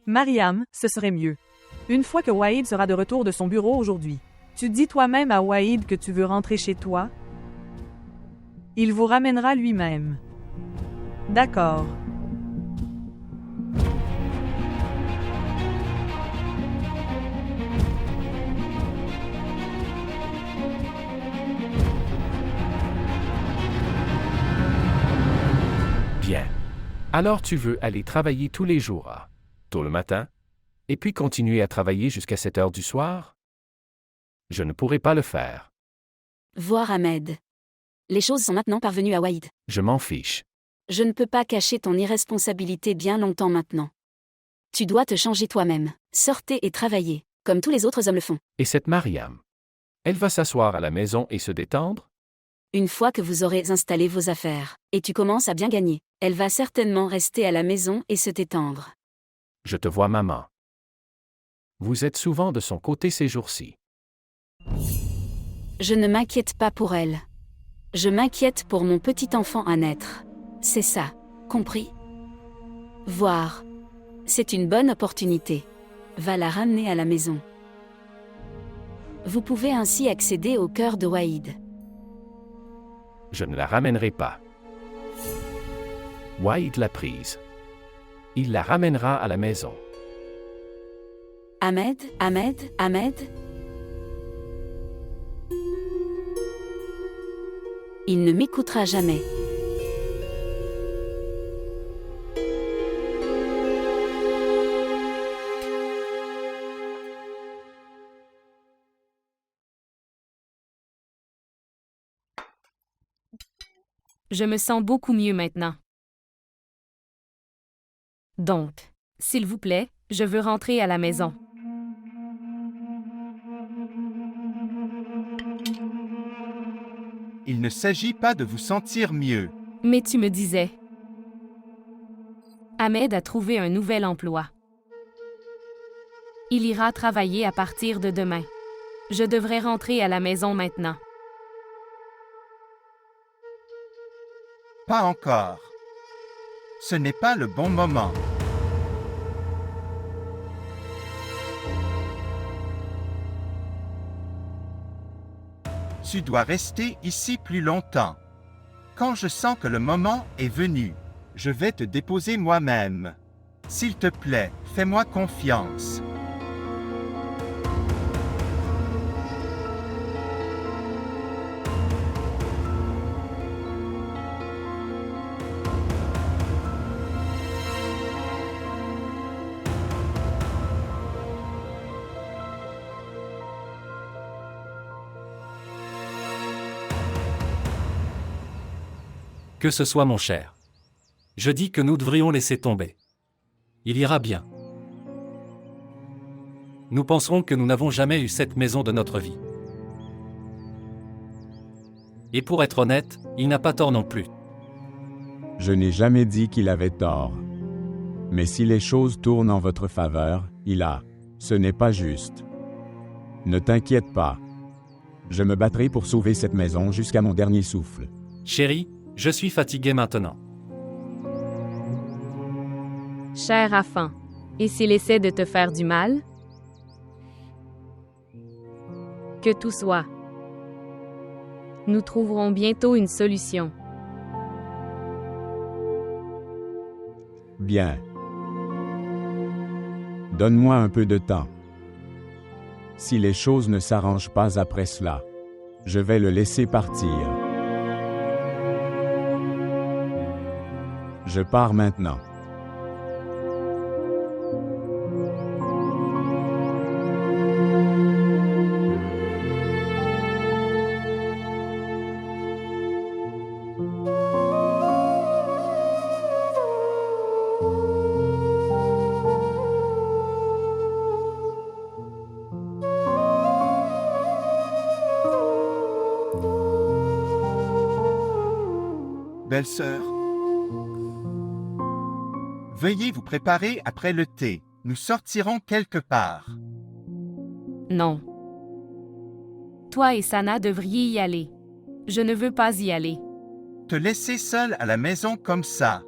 Mariam, ce serait mieux. Une fois que Waïd sera de retour de son bureau aujourd'hui, tu dis toi-même à Waïd que tu veux rentrer chez toi? Il vous ramènera lui-même. D'accord. Bien. Alors tu veux aller travailler tous les jours, tôt le matin, et puis continuer à travailler jusqu'à 7 heures du soir? Je ne pourrai pas le faire. Voir Ahmed. Les choses sont maintenant parvenues à Waïd. Je m'en fiche. Je ne peux pas cacher ton irresponsabilité bien longtemps maintenant. Tu dois te changer toi-même. Sortez et travaillez, comme tous les autres hommes le font. Et cette Mariam? Elle va s'asseoir à la maison et se détendre? Une fois que vous aurez installé vos affaires, et tu commences à bien gagner, elle va certainement rester à la maison et se détendre. Je te vois, maman. Vous êtes souvent de son côté ces jours-ci. Je ne m'inquiète pas pour elle. Je m'inquiète pour mon petit enfant à naître. C'est ça, compris? Voir. C'est une bonne opportunité. Va la ramener à la maison. Vous pouvez ainsi accéder au cœur de Waïd. Je ne la ramènerai pas. Waïd l'a prise. Il la ramènera à la maison. Ahmed, Ahmed, Ahmed. Il ne m'écoutera jamais. Je me sens beaucoup mieux maintenant. Donc, s'il vous plaît, je veux rentrer à la maison. Il ne s'agit pas de vous sentir mieux. Mais tu me disais. Ahmed a trouvé un nouvel emploi. Il ira travailler à partir de demain. Je devrais rentrer à la maison maintenant. Pas encore. Ce n'est pas le bon moment. Tu dois rester ici plus longtemps. Quand je sens que le moment est venu, je vais te déposer moi-même. S'il te plaît, fais-moi confiance. Que ce soit, mon cher. Je dis que nous devrions laisser tomber. Il ira bien. Nous penserons que nous n'avons jamais eu cette maison de notre vie. Et pour être honnête, il n'a pas tort non plus. Je n'ai jamais dit qu'il avait tort. Mais si les choses tournent en votre faveur, il a. Ce n'est pas juste. Ne t'inquiète pas. Je me battrai pour sauver cette maison jusqu'à mon dernier souffle. Chérie, je suis fatigué maintenant. Cher enfant, et s'il essaie de te faire du mal? Que tout soit. Nous trouverons bientôt une solution. Bien. Donne-moi un peu de temps. Si les choses ne s'arrangent pas après cela, je vais le laisser partir. Je pars maintenant. Belle-sœur, veuillez vous préparer après le thé. Nous sortirons quelque part. Non. Toi et Sana devriez y aller. Je ne veux pas y aller. Te laisser seule à la maison comme ça.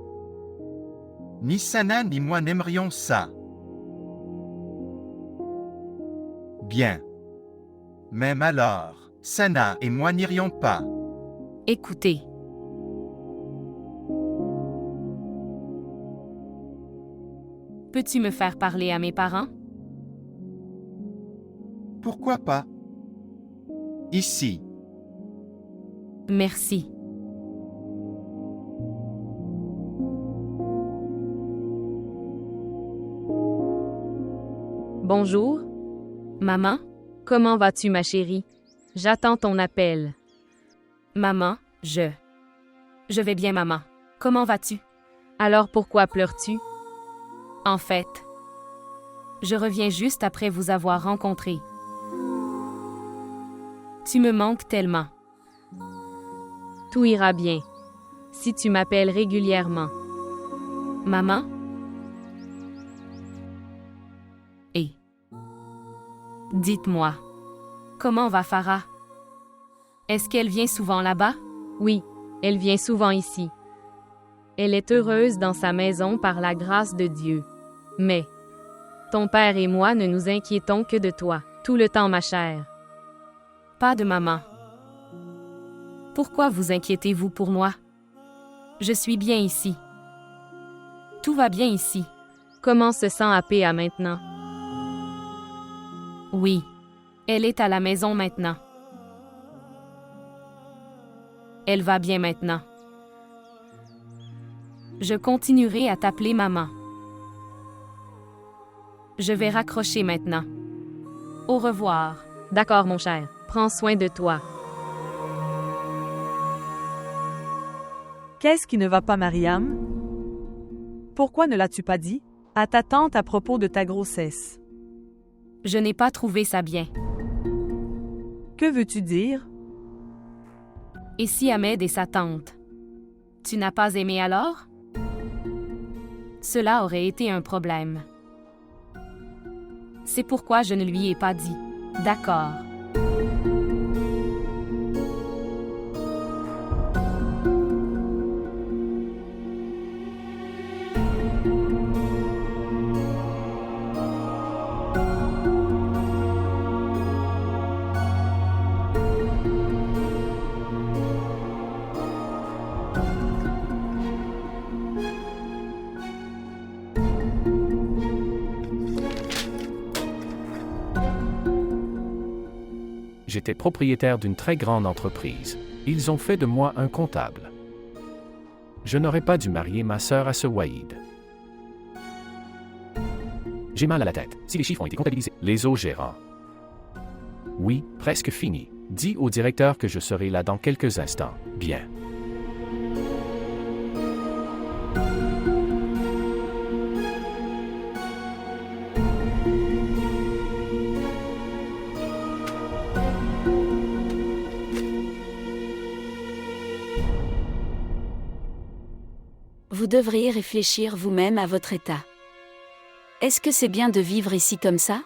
Ni Sana ni moi n'aimerions ça. Bien. Même alors, Sana et moi n'irions pas. Écoutez. Peux-tu me faire parler à mes parents? Pourquoi pas? Ici. Merci. Bonjour. Maman, comment vas-tu, ma chérie? J'attends ton appel. Maman, je vais bien, maman. Comment vas-tu? Alors pourquoi pleures-tu? En fait, je reviens juste après vous avoir rencontré. Tu me manques tellement. Tout ira bien si tu m'appelles régulièrement. Maman? Et dites-moi, comment va Farah? Est-ce qu'elle vient souvent là-bas? Oui, elle vient souvent ici. Elle est heureuse dans sa maison par la grâce de Dieu. Mais ton père et moi ne nous inquiétons que de toi, tout le temps, ma chère. Pas de maman. Pourquoi vous inquiétez-vous pour moi? Je suis bien ici. Tout va bien ici. Comment se sent Apéa maintenant? Oui, elle est à la maison maintenant. Elle va bien maintenant. Je continuerai à t'appeler maman. Je vais raccrocher maintenant. Au revoir. D'accord, mon cher. Prends soin de toi. Qu'est-ce qui ne va pas, Mariam? Pourquoi ne l'as-tu pas dit à ta tante à propos de ta grossesse? Je n'ai pas trouvé ça bien. Que veux-tu dire? Et si Ahmed et sa tante? Tu n'as pas aimé alors? Cela aurait été un problème. C'est pourquoi je ne lui ai pas dit. D'accord. J'étais propriétaire d'une très grande entreprise. Ils ont fait de moi un comptable. Je n'aurais pas dû marier ma sœur à ce Waïd. J'ai mal à la tête. Si les chiffres ont été comptabilisés. Les hauts gérants. Oui, presque fini. Dis au directeur que je serai là dans quelques instants. Bien. Vous devriez réfléchir vous-même à votre état. Est-ce que c'est bien de vivre ici comme ça?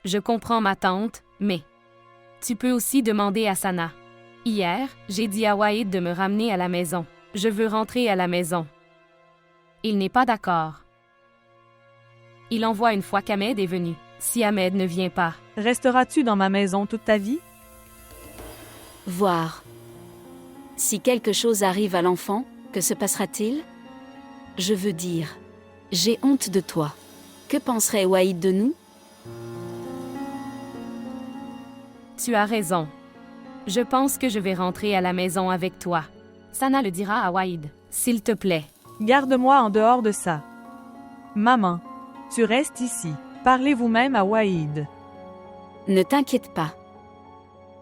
Je comprends ma tante, mais tu peux aussi demander à Sana. Hier, j'ai dit à Waïd de me ramener à la maison. Je veux rentrer à la maison. Il n'est pas d'accord. Il envoie une fois qu'Ahmed est venu. Si Ahmed ne vient pas, Resteras-tu dans ma maison toute ta vie? Voir. Si quelque chose arrive à l'enfant, que se passera-t-il? Je veux dire, j'ai honte de toi. Que penserait Waïd de nous? tu as raison. Je pense que je vais rentrer à la maison avec toi. Sana le dira à Waïd. S'il te plaît. Garde-moi en dehors de ça. Maman, tu restes ici. Parlez vous-même à Waïd. Ne t'inquiète pas.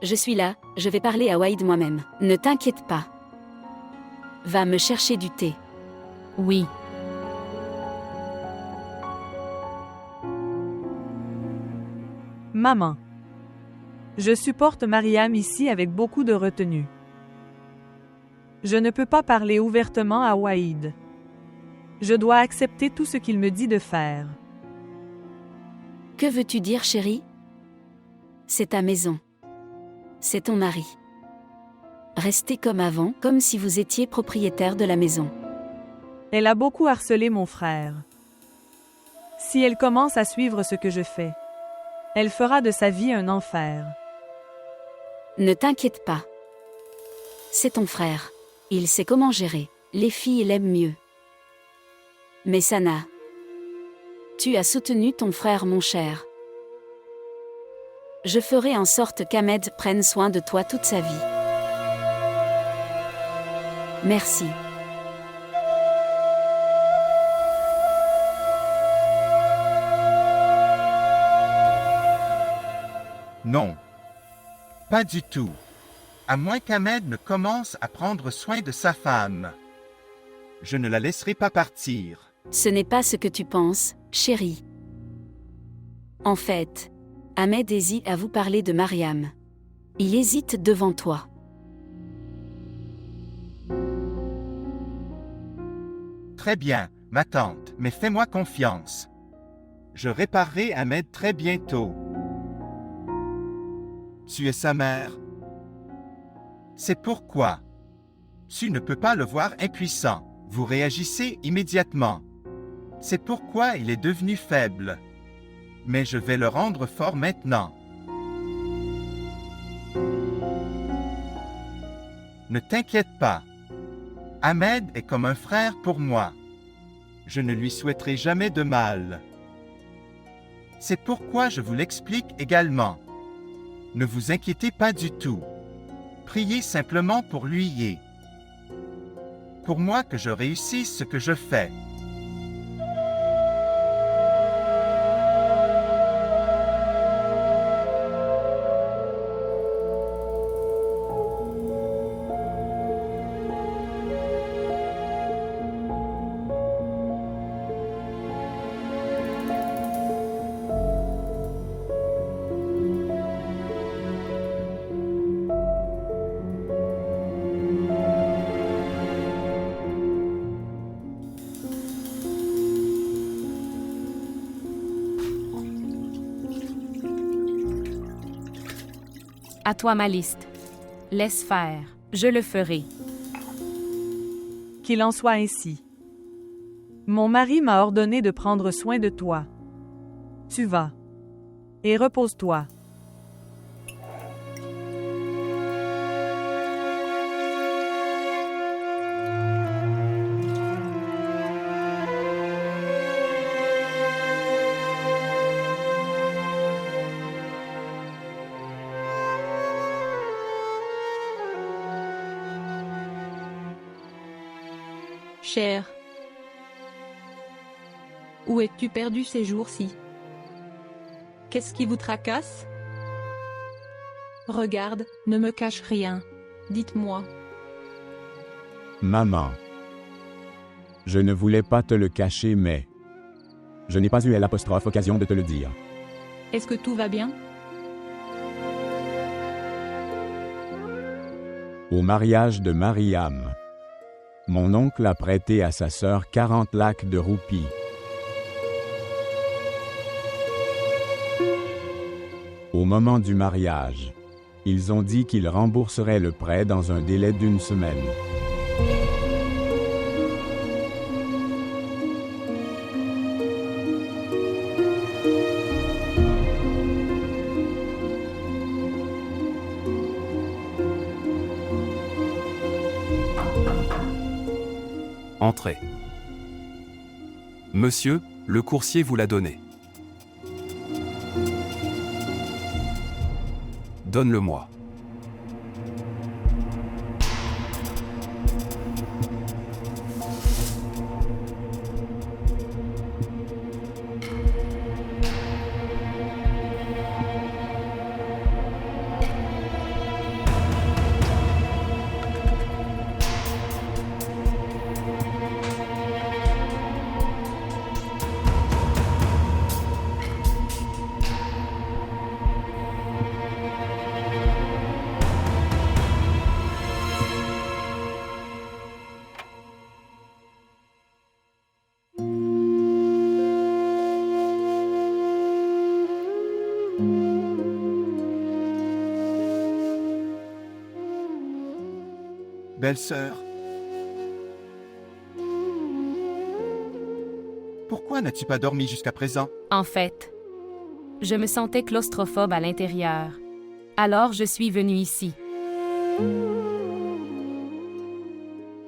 Je suis là, je vais parler à Waïd moi-même. Ne t'inquiète pas. Va me chercher du thé. Oui. Maman. Je supporte Mariam ici avec beaucoup de retenue. Je ne peux pas parler ouvertement à Waïd. Je dois accepter tout ce qu'il me dit de faire. Que veux-tu dire, chérie? C'est ta maison. C'est ton mari. Restez comme avant, comme si vous étiez propriétaire de la maison. Elle a beaucoup harcelé mon frère. Si elle commence à suivre ce que je fais, Elle fera de sa vie un enfer. Ne t'inquiète pas. C'est ton frère. Il sait comment gérer. Les filles l'aiment mieux. Mais Sana, tu as soutenu ton frère, mon cher. Je ferai en sorte qu'Ahmed prenne soin de toi toute sa vie. Merci. Non. Pas du tout. À moins qu'Ahmed ne commence à prendre soin de sa femme. Je ne la laisserai pas partir. Ce n'est pas ce que tu penses, chérie. En fait, Ahmed hésite à vous parler de Mariam. Il hésite devant toi. Très bien, ma tante, mais fais-moi confiance. Je réparerai Ahmed très bientôt. Tu es sa mère. C'est pourquoi. Tu ne peux pas le voir impuissant. Vous réagissez immédiatement. C'est pourquoi il est devenu faible. Mais je vais le rendre fort maintenant. Ne t'inquiète pas. Ahmed est comme un frère pour moi. Je ne lui souhaiterai jamais de mal. C'est pourquoi je vous l'explique également. Ne vous inquiétez pas du tout. Priez simplement pour lui et pour moi que je réussisse ce que je fais. À toi ma liste. Laisse faire, je le ferai. Qu'il en soit ainsi. Mon mari m'a ordonné de prendre soin de toi. Tu vas. Et repose-toi. Cher, où es-tu perdu ces jours-ci? Qu'est-ce qui vous tracasse? Regarde, ne me cache rien. Dites-moi. Maman. Je ne voulais pas te le cacher, mais je n'ai pas eu l'occasion de te le dire. Est-ce que tout va bien? Au mariage de Mariam, mon oncle a prêté à sa sœur 40 lakhs de roupies. Au moment du mariage, ils ont dit qu'ils rembourseraient le prêt dans un délai d'1 semaine. Entrez. Monsieur, le coursier vous l'a donné. Donne-le-moi. Belle-sœur, pourquoi n'as-tu pas dormi jusqu'à présent? En fait, Je me sentais claustrophobe à l'intérieur. Alors je suis venue ici.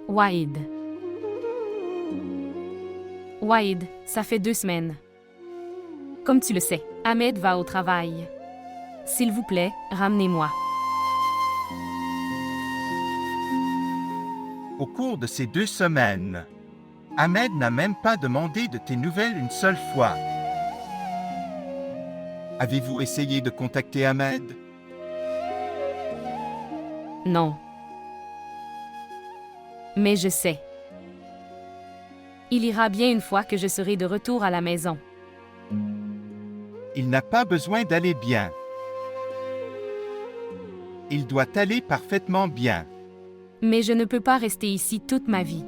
Waïd. Waïd, ça fait 2 semaines. Comme tu le sais, Ahmed va au travail. S'il vous plaît, ramenez-moi. Au cours de ces 2 semaines, Ahmed n'a même pas demandé de tes nouvelles une seule fois. Avez-vous essayé de contacter Ahmed? Non. Mais je sais. Il ira bien une fois que je serai de retour à la maison. Il n'a pas besoin d'aller bien. Il doit aller parfaitement bien. Mais je ne peux pas rester ici toute ma vie.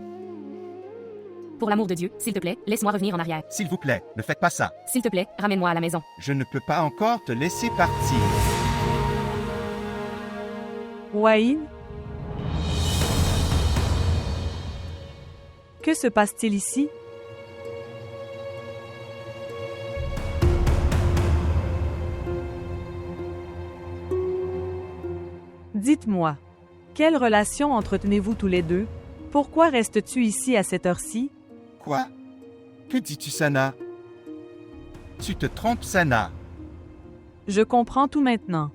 Pour l'amour de Dieu, s'il te plaît, laisse-moi revenir en arrière. S'il vous plaît, ne faites pas ça. S'il te plaît, ramène-moi à la maison. Je ne peux pas encore te laisser partir. Waïd? Que se passe-t-il ici? Dites-moi, quelle relation entretenez-vous tous les deux? Pourquoi restes-tu ici à cette heure-ci? Quoi? Que dis-tu, Sana? Tu te trompes, Sana. Je comprends tout maintenant.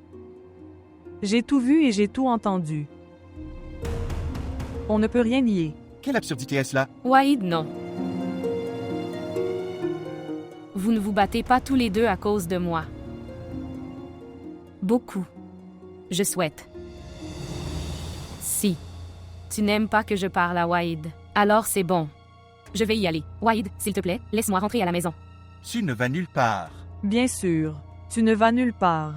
J'ai tout vu et j'ai tout entendu. On ne peut rien nier. Quelle absurdité est-ce là? Waïd, non. Vous ne vous battez pas tous les deux à cause de moi. Beaucoup. Je souhaite. Si tu n'aimes pas que je parle à Waïd, alors c'est bon. Je vais y aller. Waïd, s'il te plaît, laisse-moi rentrer à la maison. Tu ne vas nulle part. Bien sûr, tu ne vas nulle part.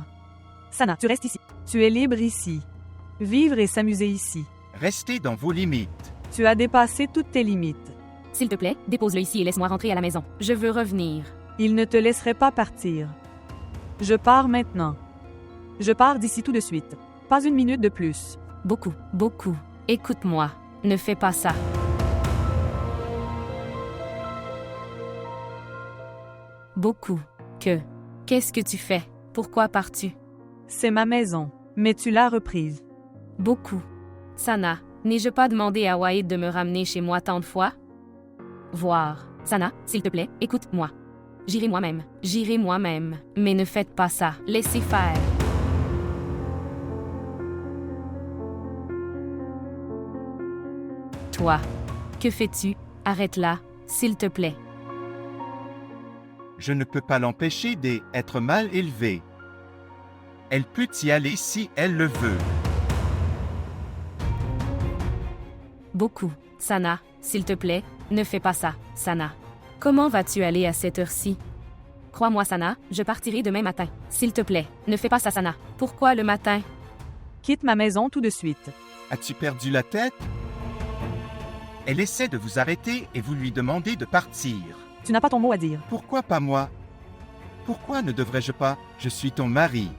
Sana, tu restes ici. Tu es libre ici. Vivre et s'amuser ici. Restez dans vos limites. Tu as dépassé toutes tes limites. S'il te plaît, dépose-le ici et laisse-moi rentrer à la maison. Je veux revenir. Il ne te laisserait pas partir. Je pars maintenant. Je pars d'ici tout de suite. Pas une minute de plus. Beaucoup, beaucoup. Écoute-moi. Ne fais pas ça. Beaucoup. Qu'est-ce que tu fais? Pourquoi pars-tu? C'est ma maison, mais tu l'as reprise. Beaucoup. Sana, n'ai-je pas demandé à Waïd de me ramener chez moi tant de fois? Voir. Sana, s'il te plaît, écoute-moi. J'irai moi-même. Mais ne faites pas ça. Laissez faire. Toi, que fais-tu? Arrête là, s'il te plaît. Je ne peux pas l'empêcher d'être mal élevée. Elle peut y aller si elle le veut. Beaucoup. Sana, s'il te plaît, ne fais pas ça, Sana. Comment vas-tu aller à cette heure-ci? Crois-moi, Sana, je partirai demain matin. S'il te plaît, ne fais pas ça, Sana. Pourquoi le matin? Quitte ma maison tout de suite. As-tu perdu la tête? Elle essaie de vous arrêter et vous lui demandez de partir. Tu n'as pas ton mot à dire. Pourquoi pas moi? Pourquoi ne devrais-je pas? Je suis ton mari.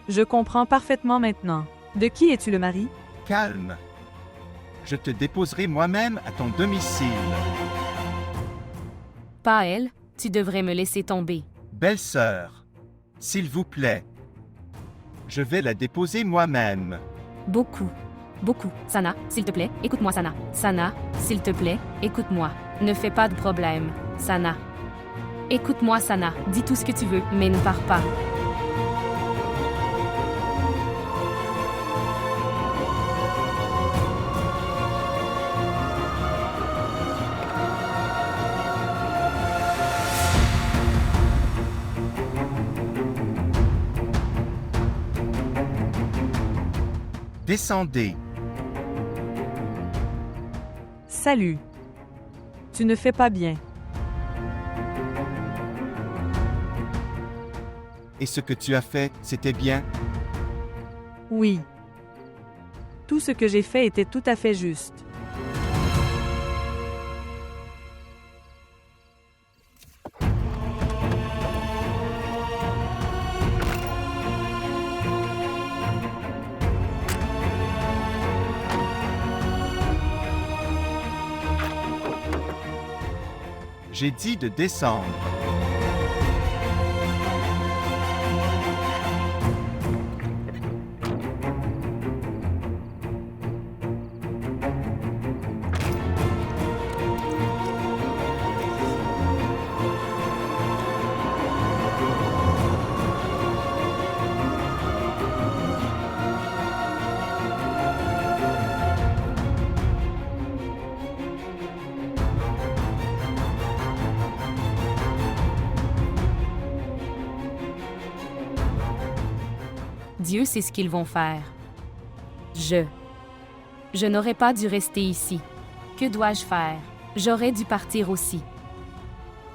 Je comprends parfaitement maintenant. De qui es-tu le mari? Calme. Je te déposerai moi-même à ton domicile. Pas elle, tu devrais me laisser tomber. Belle-sœur, s'il vous plaît. Je vais la déposer moi-même. Beaucoup. Sana, s'il te plaît, écoute-moi, Sana. Sana, s'il te plaît, écoute-moi. Ne fais pas de problème, Sana. Écoute-moi, Sana. Dis tout ce que tu veux, mais ne pars pas. Descendez. Salut. Tu ne fais pas bien. Et ce que tu as fait, c'était bien? Oui. Tout ce que j'ai fait était tout à fait juste. J'ai dit de descendre. Dieu sait ce qu'ils vont faire. Je n'aurais pas dû rester ici. Que dois-je faire? J'aurais dû partir aussi.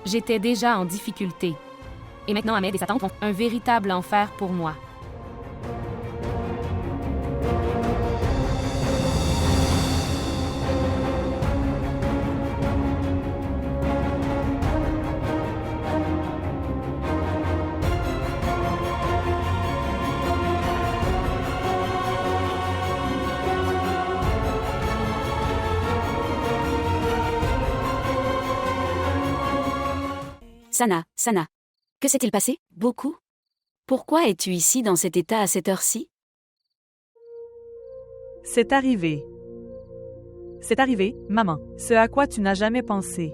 J'étais déjà en difficulté. Et maintenant Ahmed et sa tante font un véritable enfer pour moi. Sana. Que s'est-il passé? Beaucoup? Pourquoi es-tu ici dans cet état à cette heure-ci? C'est arrivé. C'est arrivé, maman. Ce à quoi tu n'as jamais pensé.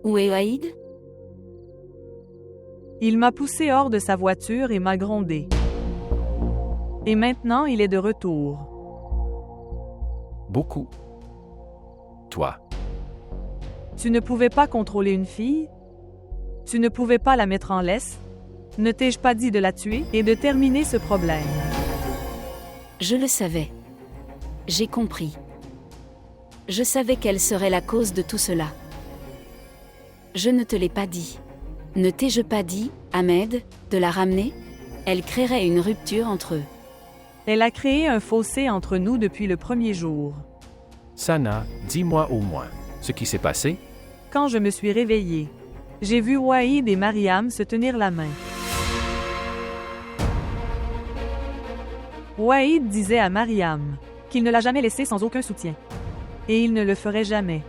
Où est Waïd? Il m'a poussé hors de sa voiture et m'a grondé. Et maintenant, il est de retour. Beaucoup. Toi. Tu ne pouvais pas contrôler une fille? Tu ne pouvais pas la mettre en laisse? Ne t'ai-je pas dit de la tuer et de terminer ce problème? Je le savais. J'ai compris. Je savais quelle serait la cause de tout cela. Je ne te l'ai pas dit. Ne t'ai-je pas dit, Ahmed, de la ramener? Elle créerait une rupture entre eux. Elle a créé un fossé entre nous depuis le premier jour. Sana, dis-moi au moins ce qui s'est passé. Quand je me suis réveillée, j'ai vu Waïd et Mariam se tenir la main. Waïd disait à Mariam qu'il ne l'a jamais laissée sans aucun soutien. Et il ne le ferait jamais.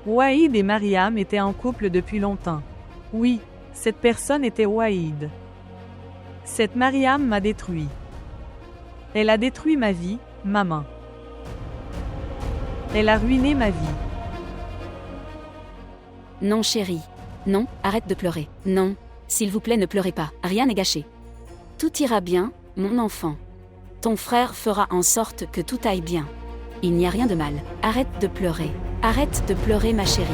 Waïd et Mariam étaient en couple depuis longtemps. Oui, cette personne était Waïd. Cette Mariam m'a détruit. Elle a détruit ma vie, maman. Elle a ruiné ma vie. Non, chérie. Non, arrête de pleurer. Non, s'il vous plaît, ne pleurez pas. Rien n'est gâché. Tout ira bien, mon enfant. Ton frère fera en sorte que tout aille bien. Il n'y a rien de mal. Arrête de pleurer. Arrête de pleurer, ma chérie.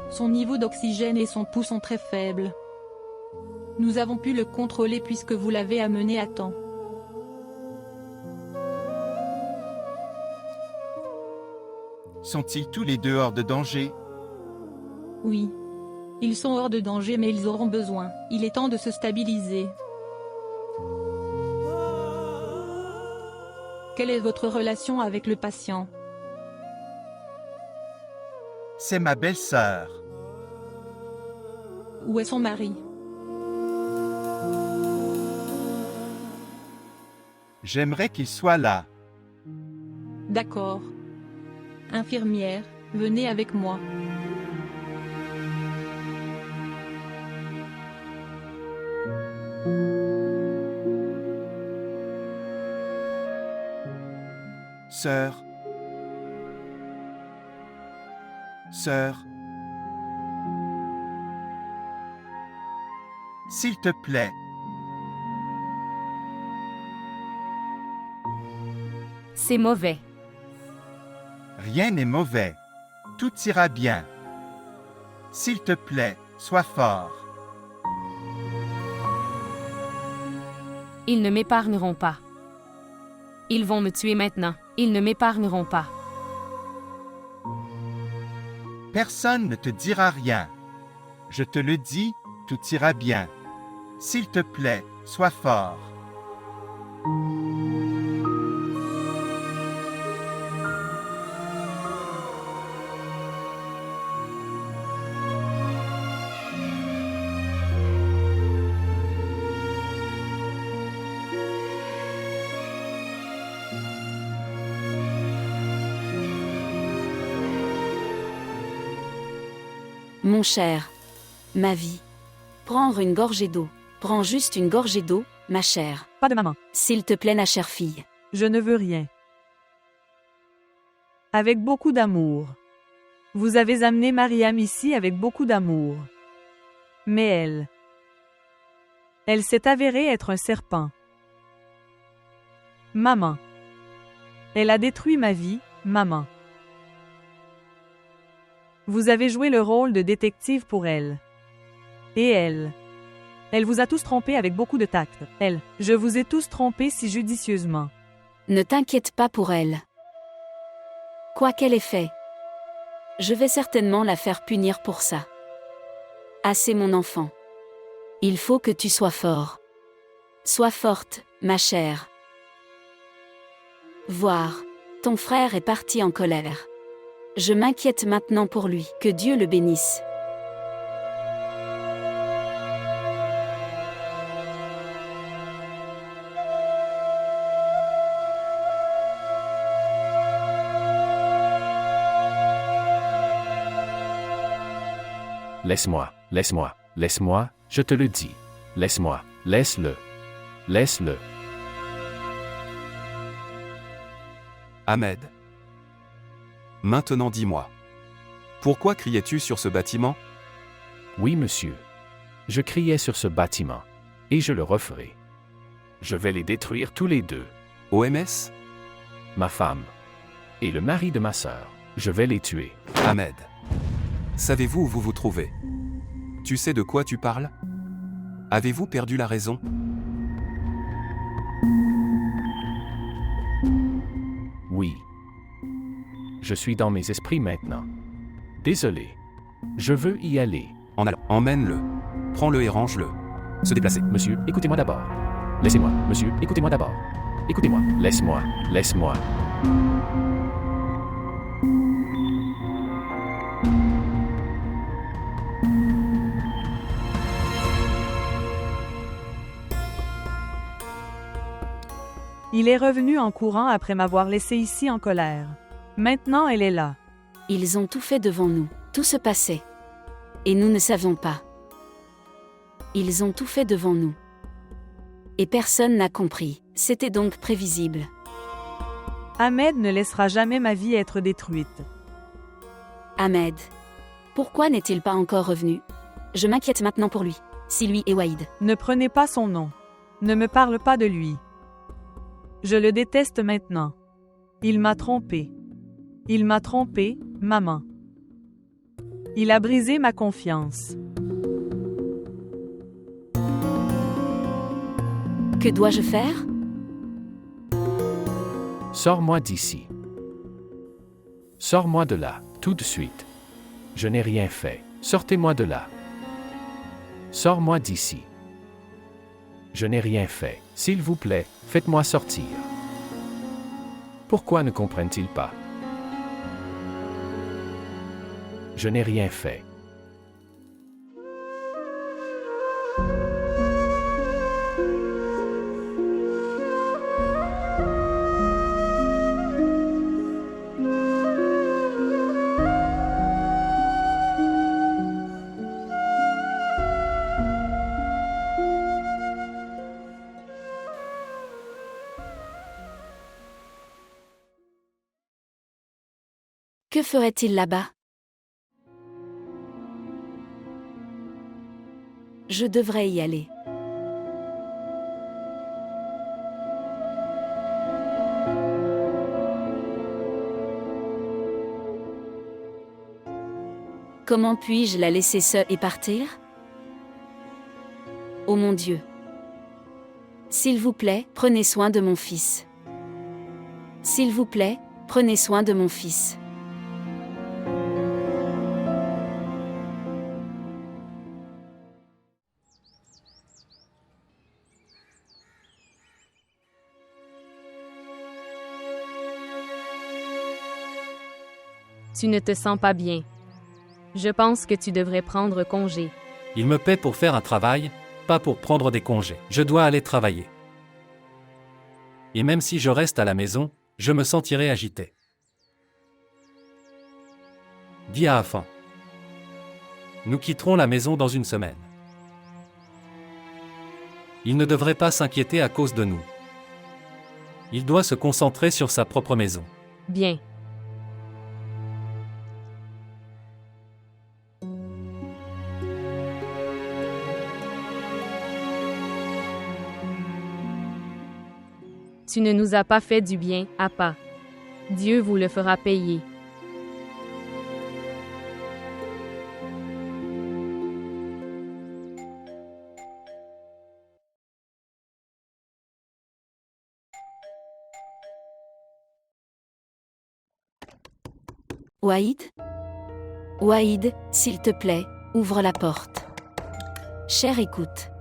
Son niveau d'oxygène et son pouls sont très faibles. Nous avons pu le contrôler puisque vous l'avez amené à temps. Sont-ils tous les deux hors de danger? Oui. Ils sont hors de danger mais ils auront besoin. Il est temps de se stabiliser. Quelle est votre relation avec le patient? C'est ma belle-sœur. Où est son mari? J'aimerais qu'il soit là. D'accord. Infirmière, venez avec moi. Sœur. S'il te plaît. C'est mauvais. Rien n'est mauvais. Tout ira bien. S'il te plaît, sois fort. Ils ne m'épargneront pas. Ils vont me tuer maintenant. Ils ne m'épargneront pas. Personne ne te dira rien. Je te le dis, tout ira bien. S'il te plaît, sois fort. Mon cher. Ma vie. Prendre une gorgée d'eau. Prends juste une gorgée d'eau, ma chère. Pas de maman. S'il te plaît, ma chère fille. Je ne veux rien. Avec beaucoup d'amour. Vous avez amené Mariam ici avec beaucoup d'amour. Mais elle s'est avérée être un serpent. Maman. Elle a détruit ma vie, maman. Vous avez joué le rôle de détective pour elle. Et elle vous a tous trompés avec beaucoup de tact. Je vous ai tous trompés si judicieusement. Ne t'inquiète pas pour elle. Quoi qu'elle ait fait, je vais certainement la faire punir pour ça. Assez mon enfant. Il faut que tu sois fort. Sois forte, ma chère. Voir, ton frère est parti en colère. Je m'inquiète maintenant pour lui. Que Dieu le bénisse. Laisse-moi, laisse-moi, laisse-moi, je te le dis. Laisse-moi, laisse-le. Laisse-le. Ahmed. Maintenant dis-moi. Pourquoi criais-tu sur ce bâtiment? Oui, monsieur. Je criais sur ce bâtiment. Et je le referai. Je vais les détruire tous les deux. OMS? Ma femme. Et le mari de ma sœur. Je vais les tuer. Ahmed. Savez-vous où vous vous trouvez? Tu sais de quoi tu parles? Avez-vous perdu la raison? Oui. Je suis dans mes esprits maintenant. Désolé. Je veux y aller. En allant, emmène-le. Prends-le et range-le. Se déplacer. Monsieur, écoutez-moi d'abord. Laissez-moi. Monsieur, écoutez-moi d'abord. Écoutez-moi. Laisse-moi. Laisse-moi. Il est revenu en courant après m'avoir laissé ici en colère. Maintenant elle est là. Ils ont tout fait devant nous. Tout se passait. Et nous ne savions pas. Ils ont tout fait devant nous. Et personne n'a compris. C'était donc prévisible. Ahmed ne laissera jamais ma vie être détruite. Ahmed. Pourquoi n'est-il pas encore revenu? Je m'inquiète maintenant pour lui. Si lui et Waïd. Ne prenez pas son nom. Ne me parle pas de lui. Je le déteste maintenant. Il m'a trompé. Il m'a trompé, maman. Il a brisé ma confiance. Que dois-je faire? Sors-moi d'ici. Sors-moi de là, tout de suite. Je n'ai rien fait. Sortez-moi de là. Sors-moi d'ici. Je n'ai rien fait. S'il vous plaît, faites-moi sortir. Pourquoi ne comprennent-ils pas? Je n'ai rien fait. Que ferait-il là-bas? Je devrais y aller. Comment puis-je la laisser seule et partir? Oh mon Dieu! S'il vous plaît, prenez soin de mon fils. S'il vous plaît, prenez soin de mon fils. Tu ne te sens pas bien. Je pense que tu devrais prendre congé. Il me paie pour faire un travail, pas pour prendre des congés. Je dois aller travailler. Et même si je reste à la maison, je me sentirai agité. Dis à Afan. Nous quitterons la maison dans une semaine. Il ne devrait pas s'inquiéter à cause de nous. Il doit se concentrer sur sa propre maison. Bien. Tu ne nous as pas fait du bien, Appa. Dieu vous le fera payer. Wahid? Wahid, s'il te plaît, ouvre la porte. Cher, écoute.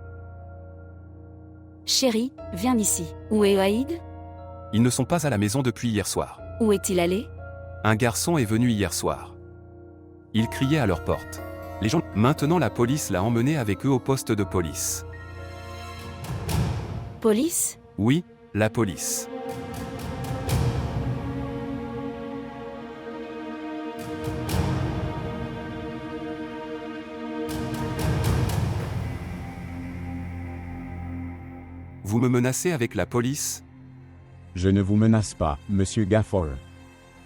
Chérie, viens ici. Où est Wahid? Ils ne sont pas à la maison depuis hier soir. Où est-il allé? Un garçon est venu hier soir. Il criait à leur porte. Les gens... Maintenant la police l'a emmené avec eux au poste de police. Police? Oui, la police. Vous me menacez avec la police? Je ne vous menace pas, Monsieur Gaffer.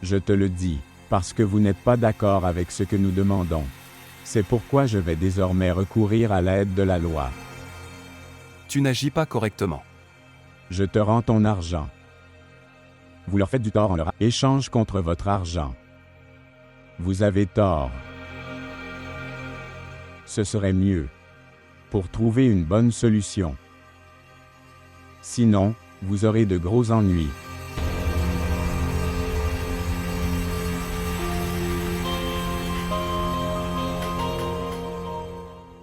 Je te le dis, parce que vous n'êtes pas d'accord avec ce que nous demandons. C'est pourquoi je vais désormais recourir à l'aide de la loi. Tu n'agis pas correctement. Je te rends ton argent. Vous leur faites du tort en leur échange contre votre argent. Vous avez tort. Ce serait mieux. Pour trouver une bonne solution. Sinon, vous aurez de gros ennuis.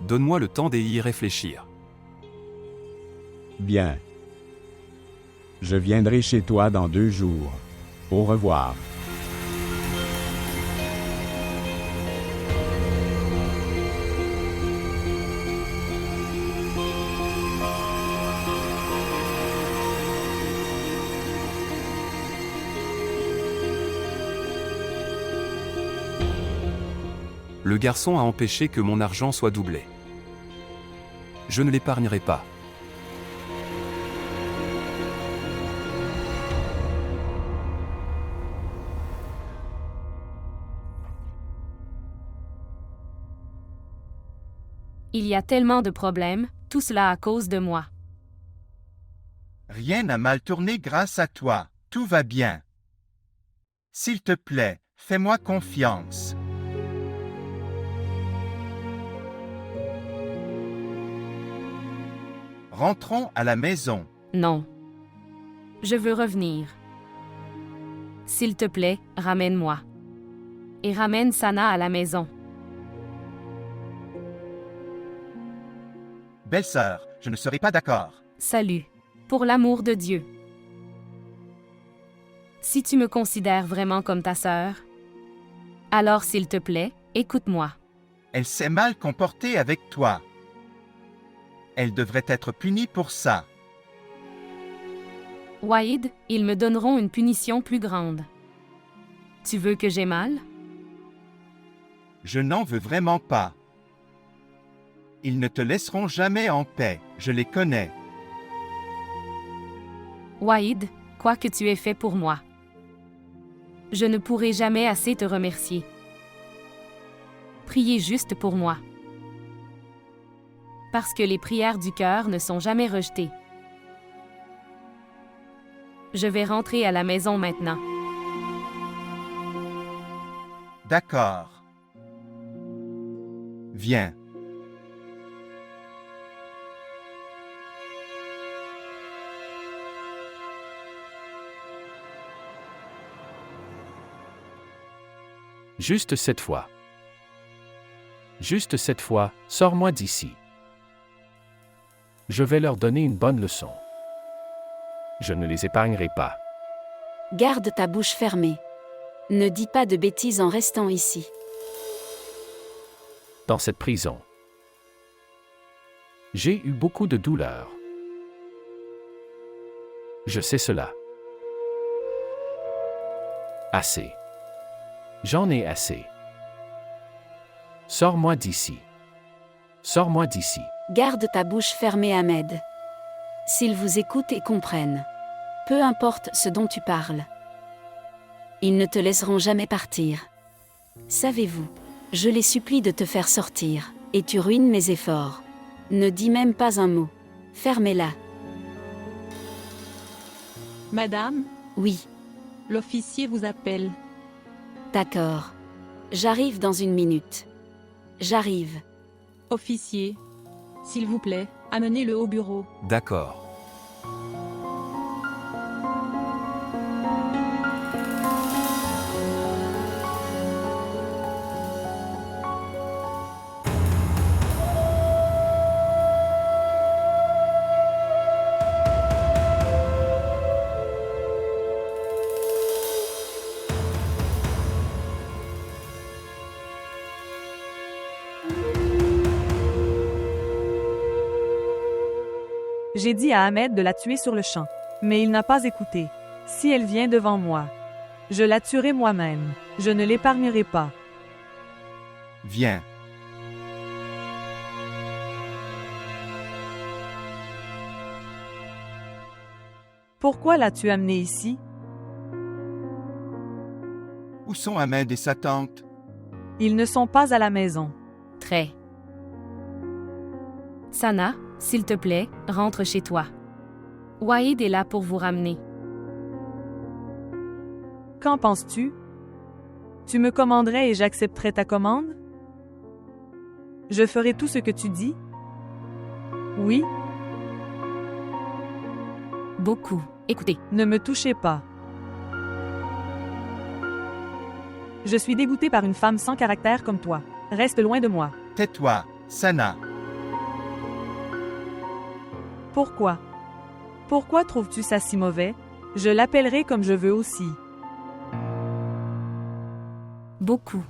Donne-moi le temps d'y réfléchir. Bien. Je viendrai chez toi dans 2 jours. Au revoir. Le garçon a empêché que mon argent soit doublé. Je ne l'épargnerai pas. Il y a tellement de problèmes, tout cela à cause de moi. Rien n'a mal tourné grâce à toi, tout va bien. S'il te plaît, fais-moi confiance. Rentrons à la maison. Non. Je veux revenir. S'il te plaît, ramène-moi. Et ramène Sana à la maison. Belle-sœur, je ne serai pas d'accord. Salut. Pour l'amour de Dieu. Si tu me considères vraiment comme ta sœur, alors s'il te plaît, écoute-moi. Elle s'est mal comportée avec toi. Elle devrait être punie pour ça. Wahid, ils me donneront une punition plus grande. Tu veux que j'ai mal? Je n'en veux vraiment pas. Ils ne te laisseront jamais en paix, je les connais. Wahid, quoi que tu aies fait pour moi, je ne pourrai jamais assez te remercier. Priez juste pour moi. Parce que les prières du cœur ne sont jamais rejetées. Je vais rentrer à la maison maintenant. D'accord. Viens. Juste cette fois. Juste cette fois, sors-moi d'ici. Je vais leur donner une bonne leçon. Je ne les épargnerai pas. Garde ta bouche fermée. Ne dis pas de bêtises en restant ici. Dans cette prison, j'ai eu beaucoup de douleurs. Je sais cela. Assez. J'en ai assez. Sors-moi d'ici. Sors-moi d'ici. Garde ta bouche fermée, Ahmed. S'ils vous écoutent et comprennent. Peu importe ce dont tu parles. Ils ne te laisseront jamais partir. Savez-vous, je les supplie de te faire sortir, et tu ruines mes efforts. Ne dis même pas un mot. Fermez-la. Madame, Oui, l'officier vous appelle. d'accord. J'arrive dans une minute. J'arrive. Officier, s'il vous plaît, amenez-le au bureau. D'accord. J'ai dit à Ahmed de la tuer sur le champ, mais il n'a pas écouté. Si elle vient devant moi, je la tuerai moi-même. Je ne l'épargnerai pas. Viens. Pourquoi l'as-tu amenée ici? Où sont Ahmed et sa tante? Ils ne sont pas à la maison. Très. Sana, s'il te plaît, rentre chez toi. Waïd est là pour vous ramener. Qu'en penses-tu? Tu me commanderais et j'accepterais ta commande? Je ferai tout ce que tu dis? Oui? Beaucoup. Écoutez, Ne me touchez pas. Je suis dégoûtée par une femme sans caractère comme toi. Reste loin de moi. Tais-toi, Sana. Pourquoi? Pourquoi trouves-tu ça si mauvais? Je l'appellerai comme je veux aussi. beaucoup.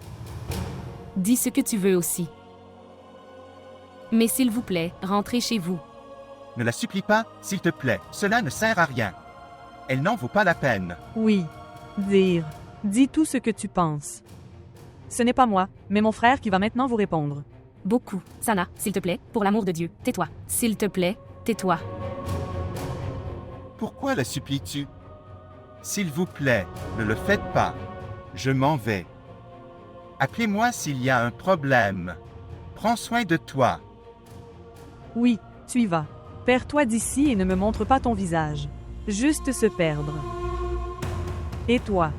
Dis ce que tu veux aussi. Mais s'il vous plaît, rentrez chez vous. Ne la supplie pas, s'il te plaît. Cela ne sert à rien. Elle n'en vaut pas la peine. Oui. Dire. Dis tout ce que tu penses. Ce n'est pas moi, mais mon frère qui va maintenant vous répondre. Beaucoup. Sana, s'il te plaît, pour l'amour de Dieu, tais-toi. S'il te plaît, tais-toi. Pourquoi la supplies-tu? S'il vous plaît, ne le faites pas. Je m'en vais. Appelez-moi s'il y a un problème. Prends soin de toi. Oui, tu y vas. Perds-toi d'ici et ne me montre pas ton visage. Juste se perdre. Et toi?